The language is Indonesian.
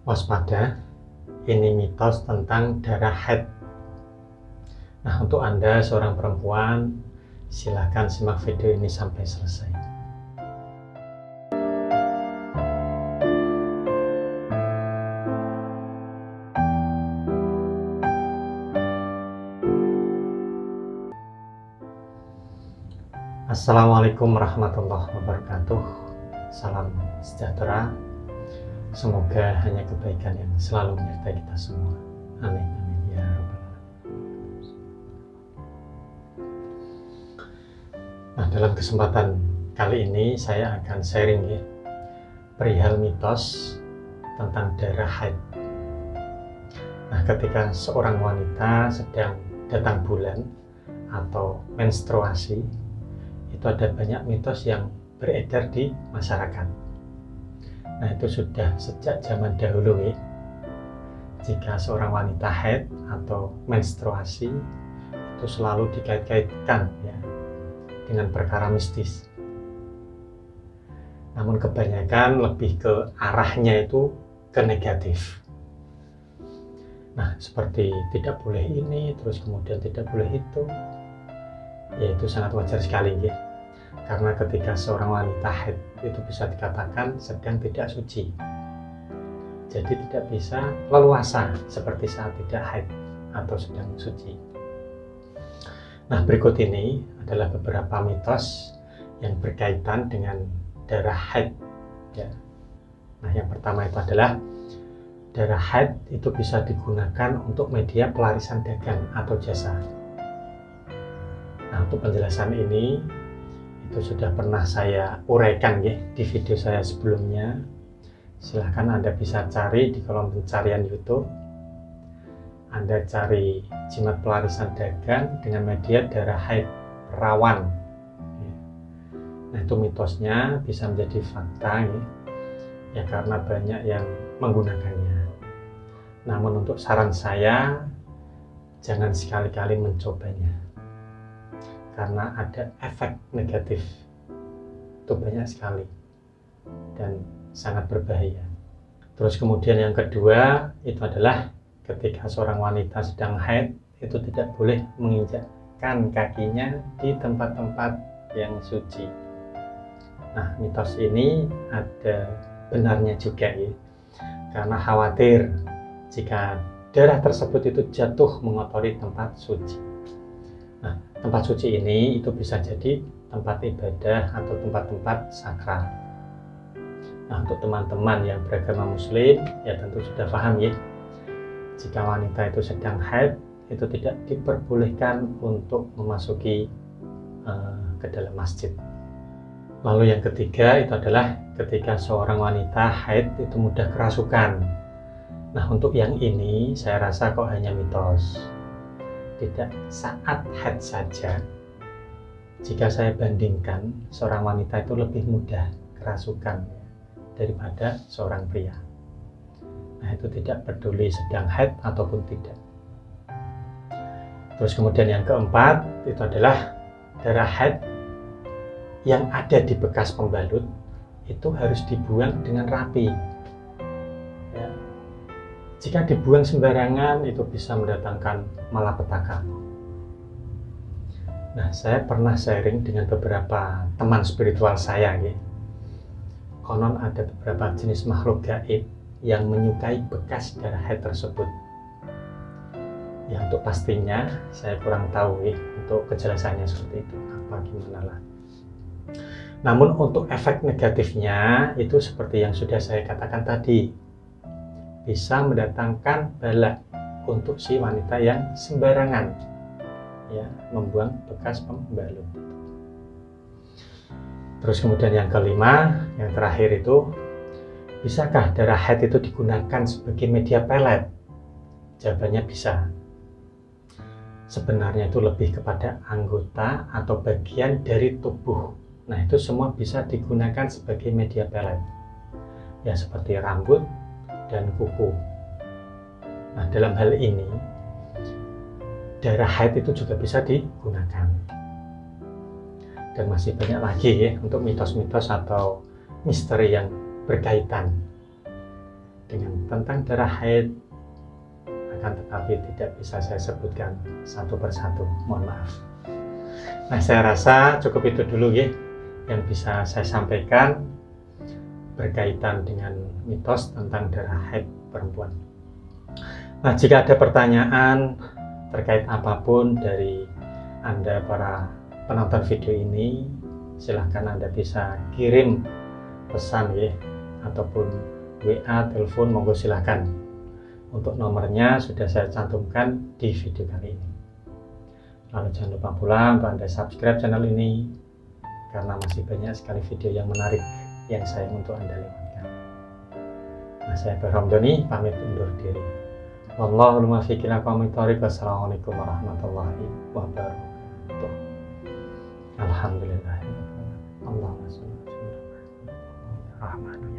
Waspada, ini mitos tentang darah haid. Nah, untuk Anda seorang perempuan, silahkan simak video ini sampai selesai. Assalamualaikum warahmatullahi wabarakatuh. Salam sejahtera. Semoga hanya kebaikan yang selalu menyertai kita semua. Amin, amin ya rabbal alamin. Nah, dalam kesempatan kali ini saya akan sharing perihal mitos tentang darah haid. Nah, ketika seorang wanita sedang datang bulan atau menstruasi, itu ada banyak mitos yang beredar di masyarakat. Nah, itu sudah sejak zaman dahulu jika seorang wanita haid atau menstruasi itu selalu dikait-kaitkan dengan perkara mistis. Namun kebanyakan lebih ke arahnya itu ke negatif. Nah, seperti tidak boleh ini, terus kemudian tidak boleh itu. Ya, itu sangat wajar sekali karena ketika seorang wanita haid itu bisa dikatakan sedang tidak suci, jadi tidak bisa leluasa seperti saat tidak haid atau sedang suci. Nah, berikut ini adalah beberapa mitos yang berkaitan dengan darah haid Nah, yang pertama itu adalah darah haid itu bisa digunakan untuk media pelarisan dagang atau jasa. Nah, untuk penjelasan ini itu sudah pernah saya uraikan di video saya sebelumnya. Silahkan Anda bisa cari di kolom pencarian YouTube. Anda cari jimat pelarisan dagang dengan media darah haid rawan. Nah, itu mitosnya bisa menjadi fakta karena banyak yang menggunakannya. Namun untuk saran saya, jangan sekali-kali mencobanya, karena ada efek negatif itu banyak sekali dan sangat berbahaya. Terus kemudian yang kedua itu adalah ketika seorang wanita sedang haid itu tidak boleh menginjakkan kakinya di tempat-tempat yang suci. Nah, mitos ini ada benarnya juga karena khawatir jika darah tersebut itu jatuh mengotori tempat suci. Nah, tempat suci ini itu bisa jadi tempat ibadah atau tempat-tempat sakral. Nah, untuk teman-teman yang beragama muslim tentu sudah paham jika wanita itu sedang haid itu tidak diperbolehkan untuk memasuki ke dalam masjid. Lalu yang ketiga itu adalah ketika seorang wanita haid itu mudah kerasukan. Nah, untuk yang ini saya rasa kok hanya mitos. Tidak saat haid saja, jika saya bandingkan seorang wanita itu lebih mudah kerasukan daripada seorang pria. Nah, itu tidak peduli sedang haid ataupun tidak. Terus kemudian yang keempat itu adalah darah haid yang ada di bekas pembalut itu harus dibuang dengan rapi. Jika dibuang sembarangan itu bisa mendatangkan malapetaka. Nah, saya pernah sharing dengan beberapa teman spiritual saya konon ada beberapa jenis makhluk gaib yang menyukai bekas darah haid tersebut. Ya, untuk pastinya saya kurang tahu untuk kejelasannya seperti itu apa gimana lah. Namun untuk efek negatifnya itu seperti yang sudah saya katakan tadi, bisa mendatangkan bala untuk si wanita yang sembarangan membuang bekas pembalut. Terus kemudian yang kelima, yang terakhir itu, bisakah darah haid itu digunakan sebagai media pelet? Jawabannya bisa. Sebenarnya itu lebih kepada anggota atau bagian dari tubuh. Nah, itu semua bisa digunakan sebagai media pelet. Ya, seperti rambut dan kuku. Nah, dalam hal ini darah haid itu juga bisa digunakan. Dan masih banyak lagi untuk mitos-mitos atau misteri yang berkaitan tentang darah haid, akan tetapi tidak bisa saya sebutkan satu persatu, mohon maaf. Nah, saya rasa cukup itu dulu ya yang bisa saya sampaikan berkaitan dengan mitos tentang darah haid perempuan. Nah, jika ada pertanyaan terkait apapun dari Anda para penonton video ini, silahkan Anda bisa kirim pesan ya, ataupun WA, telepon, monggo silahkan. Untuk nomornya sudah saya cantumkan di video kali ini. Lalu jangan lupa pula untuk Anda subscribe channel ini, karena masih banyak sekali video yang menarik yang saya untuk Anda lewatkan. Nah, saya Ramdhani pamit undur diri. Wallahul muwaffiq ila aqwamit thoriq. Wassalamualaikum warahmatullahi wabarakatuh. Alhamdulillah. Allahumma shalli ala Muhammad.